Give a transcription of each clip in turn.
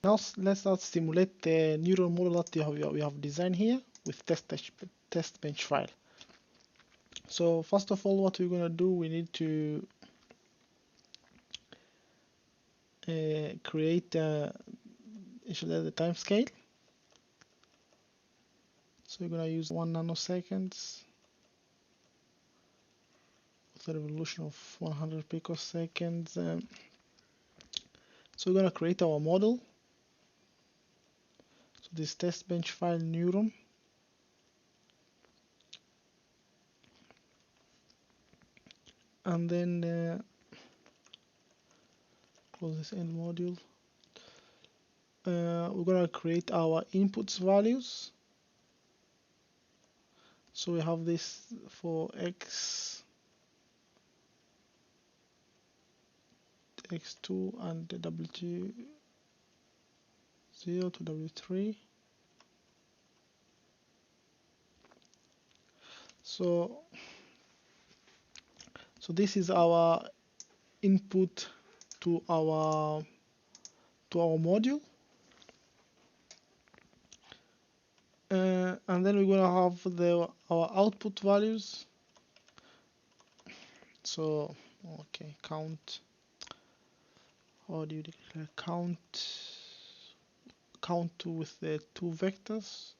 Now let's start simulate the neural model that we have designed here with testbench file. So first of all, what we're gonna do, we need to create initialize the time scale. So we're gonna use 1 nanoseconds with a revolution of 100 picoseconds. So we're gonna create our model. So this testbench file neuron. And then close this end module. We're gonna create our inputs values. So we have this for x2 and w0 to w3. So this is our input to our module, and then we're gonna have our output values. So okay, count. How do you declare count with the two vectors?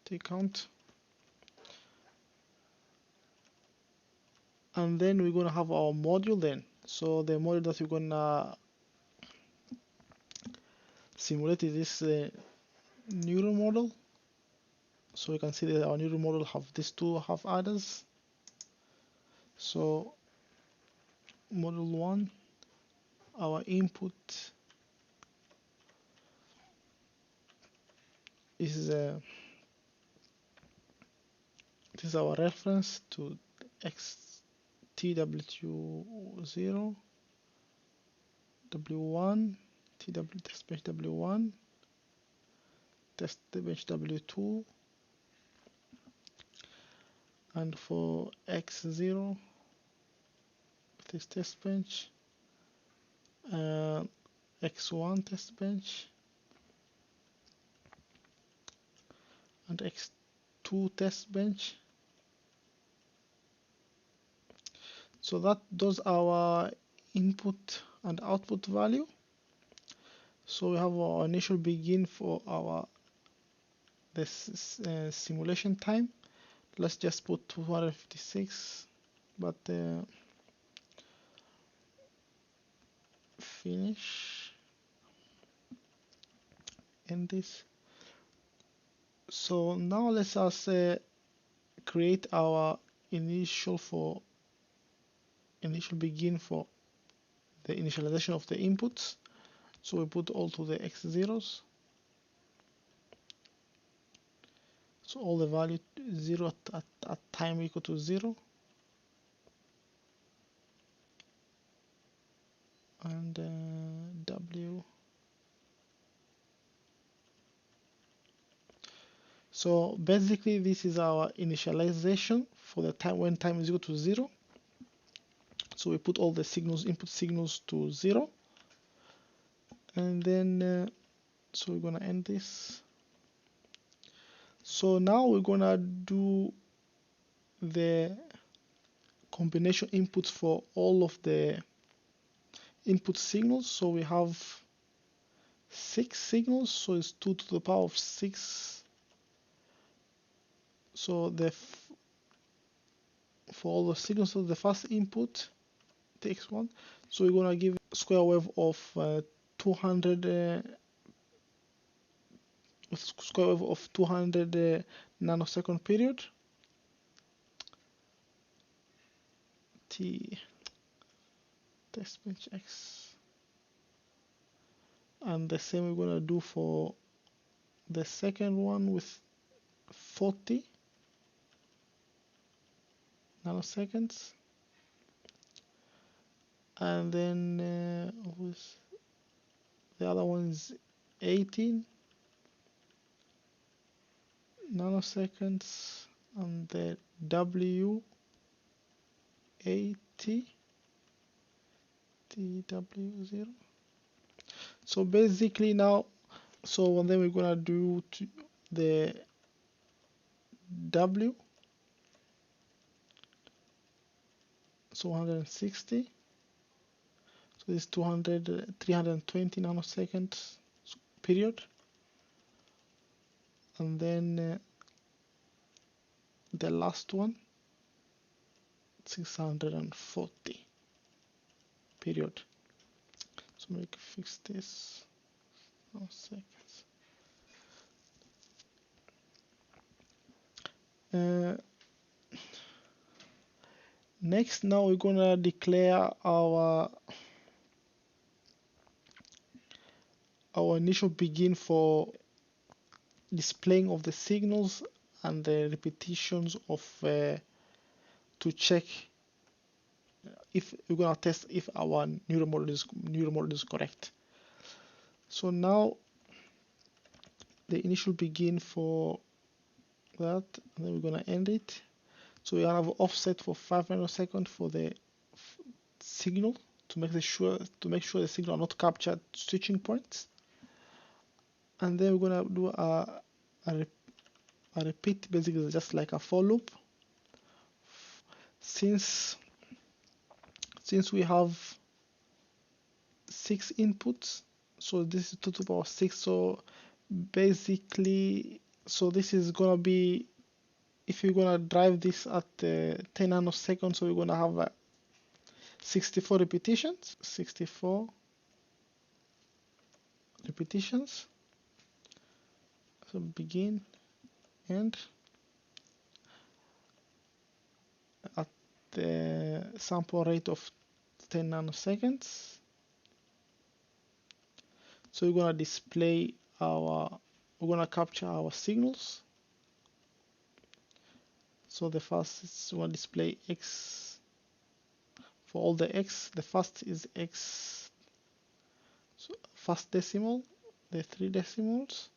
Take count. And then we're gonna have our module then. So the module that we're gonna simulate is this neural model. So you can see that our neural model have these two half adders. So model 1, our input is this is our reference to xtw0 w1 testbench w1 testbench w2, and for x0 this testbench, x1 testbench, and x2 testbench. So that does our input and output value. So we have our initial begin for our simulation time. Let's just put 256, but finish, end this. So now let's just create our initial begin for the initialization of the inputs. So we put all to the x0s. So all the value 0 at time equal to 0. And w. So basically this is our initialization for the time when time is equal to 0. So we put all the input signals to 0. And then so we're gonna end this. So now we're gonna do the combination inputs for all of the input signals. So we have 6 signals, so it's 2 to the power of 6. So for all the signals, so the first input takes 1. So we're gonna give square wave of 200 square wave of 200 nanosecond period. T testbench X, and the same we're gonna do for the second one with 40 nanoseconds, and then with the other one is 18 nanoseconds, and the W80 TW0. So basically now, and then we're gonna do the W, so 160. So this is 320 nanoseconds period, and then the last one 640 period. So we can fix this. Seconds. Next, now we're gonna declare our initial begin for displaying of the signals and the repetitions of to check if we're gonna test if our neural model is correct. So now the initial begin for that, and then we're gonna end it. So we have offset for 5 nanoseconds for the signal to make sure the signal are not captured switching points. And then we're gonna do a repeat, basically just like a for loop. Since we have 6 inputs, so this is 2 to the power 6. So basically, so this is gonna be, if you're gonna drive this at 10 nanoseconds, so we're gonna have 64 repetitions. 64 repetitions. So begin, end, at the sample rate of 10 nanoseconds. So we're gonna display we're gonna capture our signals. So the first is we're gonna display X for all the X. The first is X, so first decimal, the 3 decimals,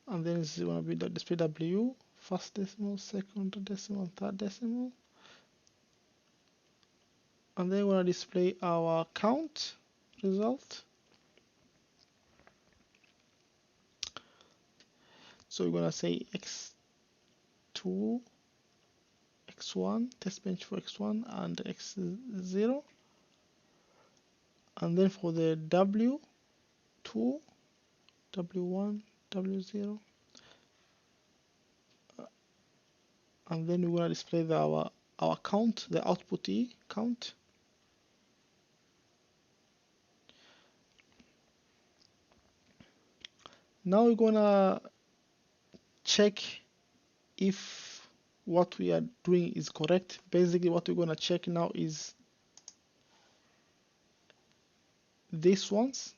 and then it's gonna be the display W, first decimal, second decimal, third decimal, and then we're gonna display our count result. So we're gonna say X2, X1, test bench for X1 and X0, and then for the W2, W1, W0, and then we're gonna display our count, the output E count. Now we're gonna check if what we are doing is correct. Basically what we're gonna check now is these ones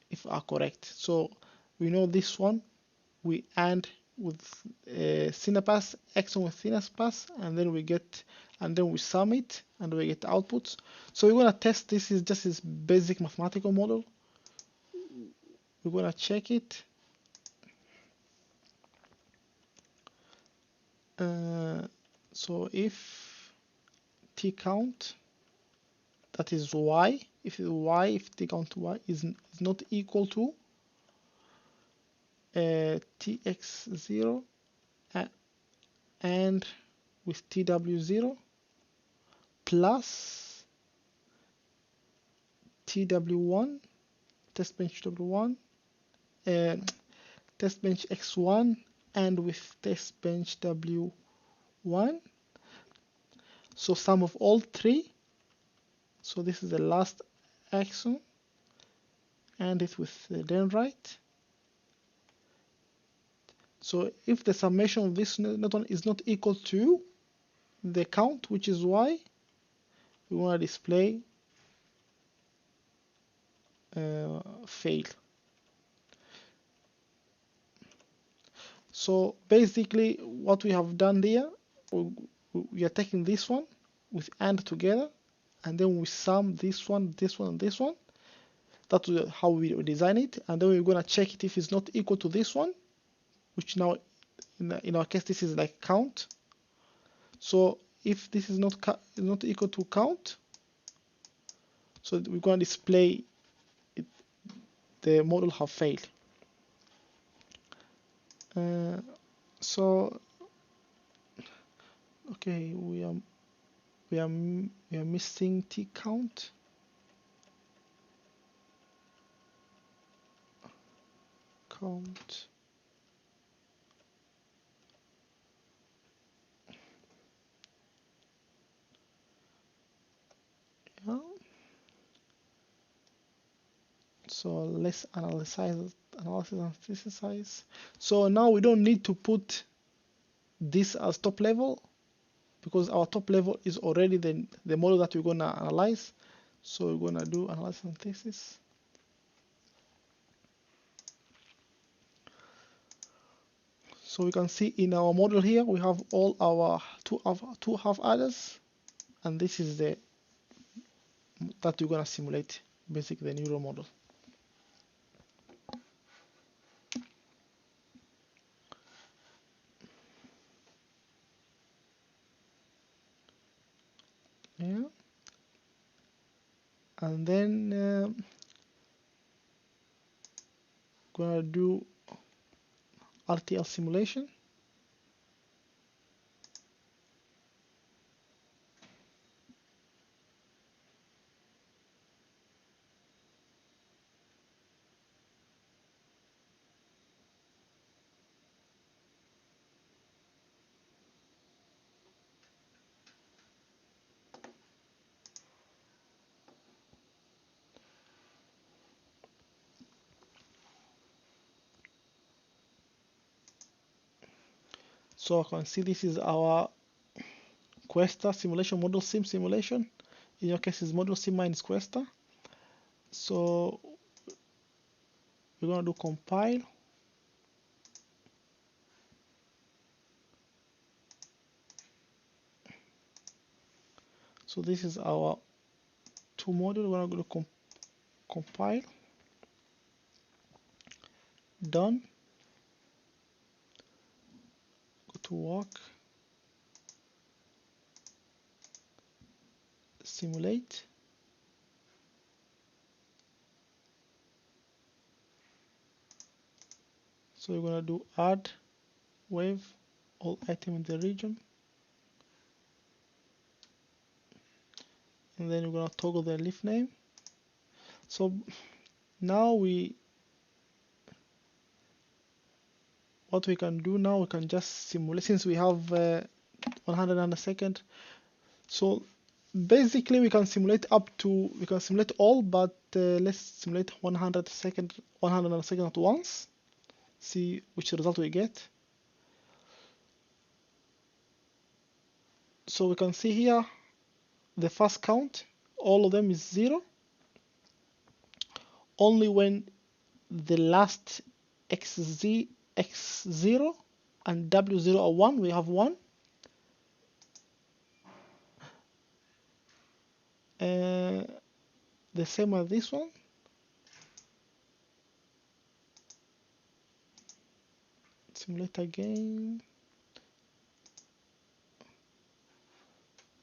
if are correct. So we know this one we AND with Cinepass, Exxon with Cinepass, and then we sum it and we get outputs. So we're gonna test this is just this basic mathematical model. We're gonna check it. So if T count, that is Y, if T count Y is not equal to TX0 and with TW0 plus TW1, test bench W1, test bench X1 and with test bench W1. So sum of all 3. So this is the last axon, and it with the dendrite. So if the summation of this one is not equal to the count, which is Y, we want to display fail. So basically what we have done there, we are taking this one with AND together, and then we sum this one, this one, and this one. That's how we design it, and then we're gonna check it if it's not equal to this one, which now in our case this is like count. So if this is not equal to count, So we're going to display it, the model have failed. So okay, we are missing t count. Yeah. So let's analysis and synthesize. So now we don't need to put this as top level because our top level is already the model that we're gonna analyze. So we're gonna do analysis and thesis. So we can see in our model here we have all our two half adders, and this is the that we're gonna simulate basically the neural model. Yeah, and then gonna do RTL simulation. So I can see this is our Questa simulation, ModelSim simulation. In your case, is ModelSim minus Questa. So we're gonna do compile. So this is our two model. We're gonna go compile. Done. Go to work. Simulate. So we're gonna do add wave all item in the region, and then we're gonna toggle the leaf name. So now what we can do now, we can just simulate since we have 100 nanosecond. So basically we can simulate all, but let's simulate 100 nanosecond at once, see which result we get. So we can see here the first count, all of them is 0. Only when the last x0 and w0 are 1, we have 1. The same as this one. Simulate again.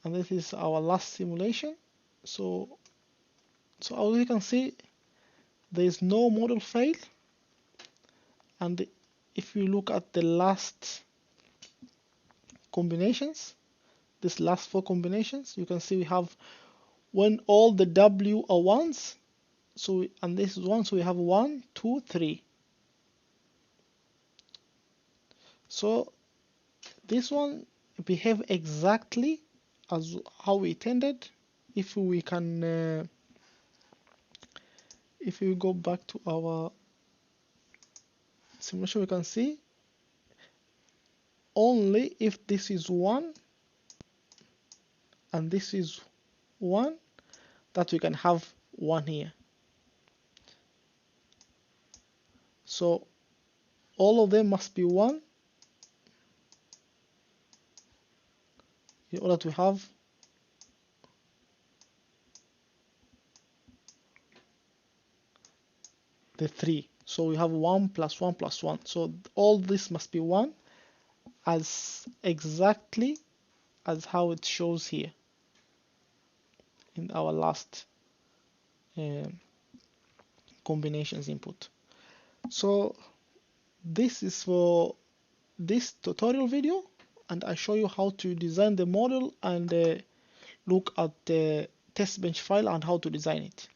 And this is our last simulation. So as you can see, there is no model fail. And if you look at the last combinations, this last 4 combinations, you can see we have when all the W are 1s, and this is 1, so we have 1, 2, 3. So this one behave exactly as how we intended. If we can, if we go back to our simulation, we can see only if this is 1 and this is 1 that we can have 1 here. So all of them must be 1 in order to have the 3. So we have 1 plus 1 plus 1. So all this must be 1 as exactly as how it shows here in our last combinations input. So this is for this tutorial video, and I show you how to design the model and look at the test bench file and how to design it.